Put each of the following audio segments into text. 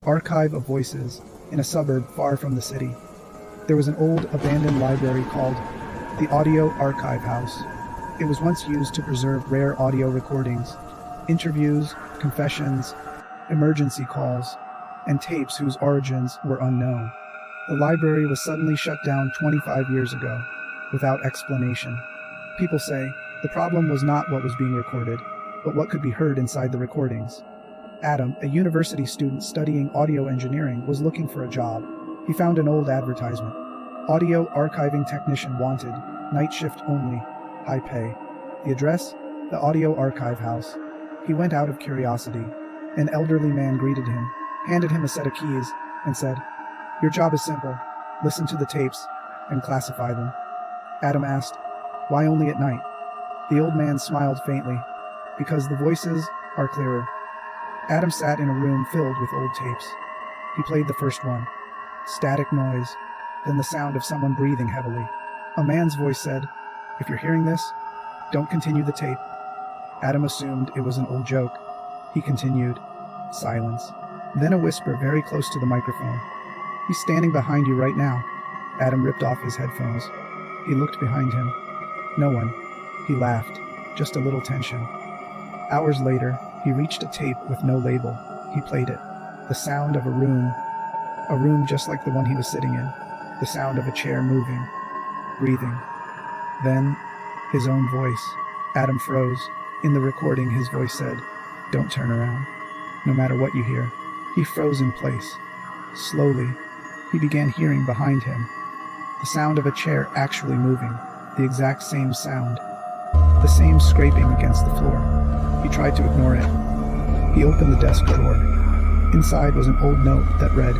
archive of voices in a suburb far from the city. There was an old abandoned library called the Audio Archive House. It was once used to preserve rare audio recordings, interviews, confessions, emergency calls, and tapes whose origins were unknown. The library was suddenly shut down 25 years ago, without explanation. People say the problem was not what was being recorded, but what could be heard inside the recordings. Adam, a university student studying audio engineering, was looking for a job. He found an old advertisement. Audio archiving technician wanted, night shift only, high pay. The address? The Audio Archive House. He went out of curiosity. An elderly man greeted him, handed him a set of keys, and said, "Your job is simple. Listen to the tapes and classify them." Adam asked, "Why only at night?" The old man smiled faintly, "Because the voices are clearer." Adam sat in a room filled with old tapes. He played the first one. Static noise, then the sound of someone breathing heavily. A man's voice said, "If you're hearing this, don't continue the tape." Adam assumed it was an old joke. He continued. Silence. Then a whisper very close to the microphone. "He's standing behind you right now." Adam ripped off his headphones. He looked behind him. No one. He laughed. Just a little tension. Hours later, he reached a tape with no label. He played it. The sound of a room just like the one he was sitting in. The sound of a chair moving, breathing. Then, his own voice. Adam froze. In the recording, his voice said, "Don't turn around. No matter what you hear." He froze in place. Slowly, he began hearing behind him the sound of a chair actually moving, the exact same sound, the same scraping against the floor. He tried to ignore it. He opened the desk drawer. Inside was an old note that read,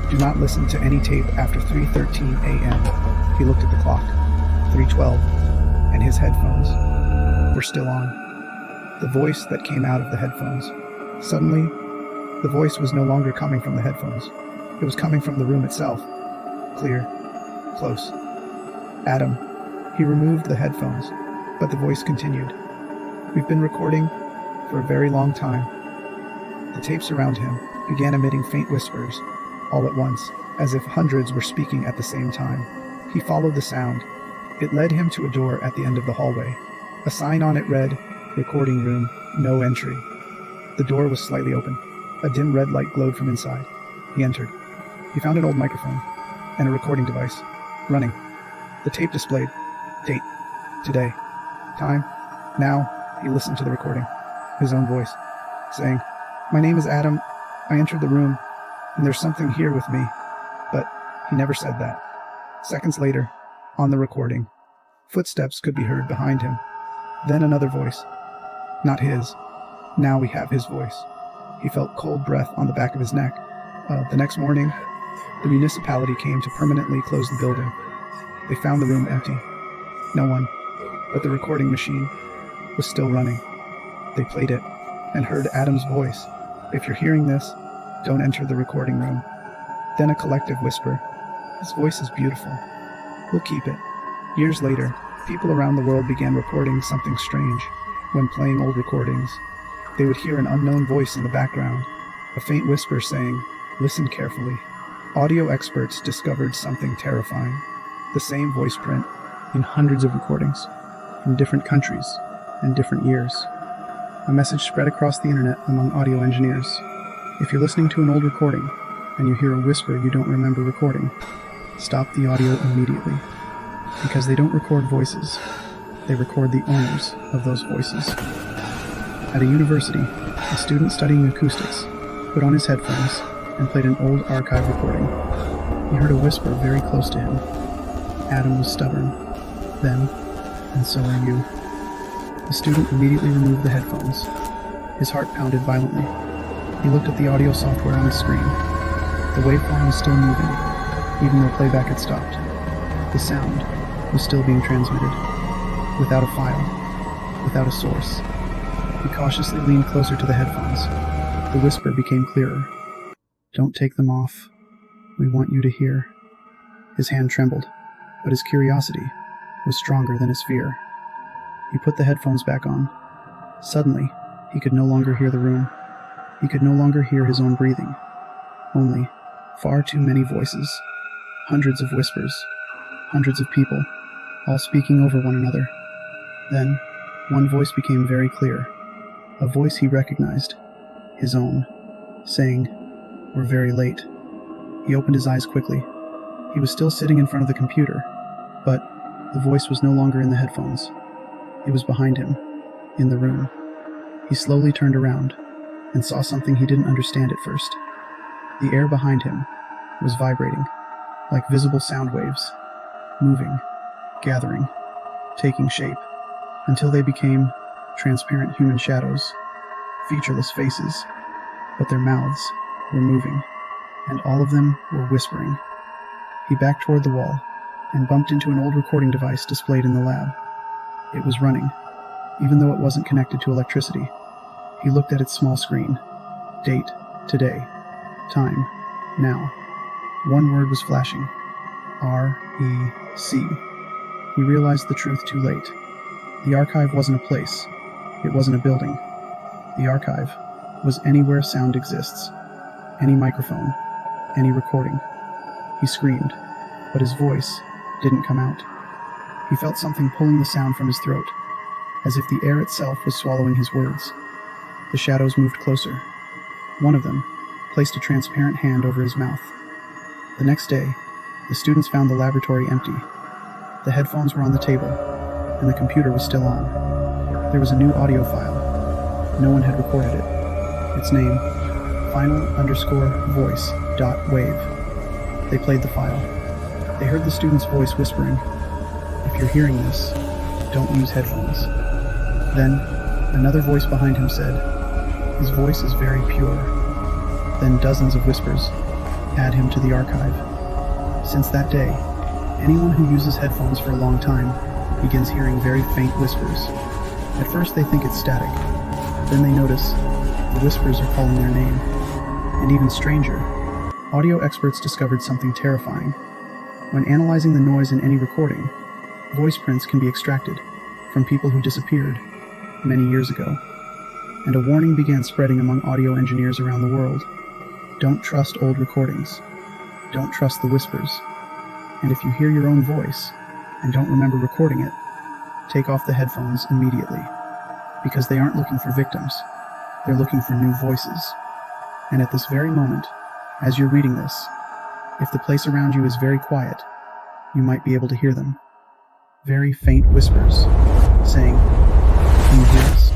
"Do not listen to any tape after 3:13 a.m. He looked at the clock. 3:12, and his headphones were still on. The voice that came out of the headphones. Suddenly, the voice was no longer coming from the headphones. It was coming from the room itself. Clear. Close. Adam. He removed the headphones, but the voice continued. "We've been recording for a very long time." The tapes around him began emitting faint whispers, all at once, as if hundreds were speaking at the same time. He followed the sound. It led him to a door at the end of the hallway. A sign on it read, "Recording room, no entry." The door was slightly open. A dim red light glowed from inside. He entered. He found an old microphone and a recording device, running. The tape displayed, date, today, time, now. He listened to the recording, his own voice, saying, "My name is Adam. I entered the room, and there's something here with me." But he never said that. Seconds later, on the recording, footsteps could be heard behind him. Then another voice. Not his. Now we have his voice. He felt cold breath on the back of his neck. The next morning, the municipality came to permanently close the building. They found the room empty. No one, but the recording machine, was still running. They played it and heard Adam's voice. "If you're hearing this, don't enter the recording room." Then a collective whisper. "His voice is beautiful. We'll keep it." Years later, people around the world began reporting something strange. When playing old recordings, they would hear an unknown voice in the background, a faint whisper saying, "Listen carefully." Audio experts discovered something terrifying. The same voice print in hundreds of recordings from different countries and different years. A message spread across the internet among audio engineers. If you're listening to an old recording and you hear a whisper you don't remember recording, stop the audio immediately. Because they don't record voices, they record the owners of those voices. At a university, a student studying acoustics put on his headphones and played an old archive recording. He heard a whisper very close to him. Adam was stubborn. Then, and so are you. The student immediately removed the headphones. His heart pounded violently. He looked at the audio software on his screen. The waveform was still moving, even though playback had stopped. The sound was still being transmitted, without a file, without a source. He cautiously leaned closer to the headphones. The whisper became clearer. "Don't take them off. We want you to hear." His hand trembled, but his curiosity was stronger than his fear. He put the headphones back on. Suddenly, he could no longer hear the room. He could no longer hear his own breathing. Only far too many voices, hundreds of whispers, hundreds of people, all speaking over one another. Then, one voice became very clear, a voice he recognized, his own, saying, "We're very late." He opened his eyes quickly. He was still sitting in front of the computer, but the voice was no longer in the headphones. It was behind him, in the room. He slowly turned around and saw something he didn't understand at first. The air behind him was vibrating, like visible sound waves, moving, gathering, taking shape, until they became transparent human shadows, featureless faces, but their mouths were moving, and all of them were whispering. He backed toward the wall and bumped into an old recording device displayed in the lab. It was running, even though it wasn't connected to electricity. He looked at its small screen. Date, today. Time, now. One word was flashing. REC. He realized the truth too late. The archive wasn't a place. It wasn't a building. The archive was anywhere sound exists. Any microphone, any recording. He screamed, but his voice didn't come out. He felt something pulling the sound from his throat, as if the air itself was swallowing his words. The shadows moved closer. One of them placed a transparent hand over his mouth. The next day, the students found the laboratory empty. The headphones were on the table, and the computer was still on. There was a new audio file. No one had recorded it. Its name, final_voice.wave. They played the file. They heard the student's voice whispering, "If you're hearing this, don't use headphones." Then, another voice behind him said, "His voice is very pure." Then dozens of whispers, "Add him to the archive." Since that day, anyone who uses headphones for a long time begins hearing very faint whispers. At first they think it's static. Then they notice the whispers are calling their name. And even stranger, audio experts discovered something terrifying. When analyzing the noise in any recording, voice prints can be extracted from people who disappeared many years ago. And a warning began spreading among audio engineers around the world. Don't trust old recordings. Don't trust the whispers. And if you hear your own voice and don't remember recording it, take off the headphones immediately. Because they aren't looking for victims. They're looking for new voices. And at this very moment, as you're reading this, if the place around you is very quiet, you might be able to hear them. Very faint whispers saying, "Can you hear us?"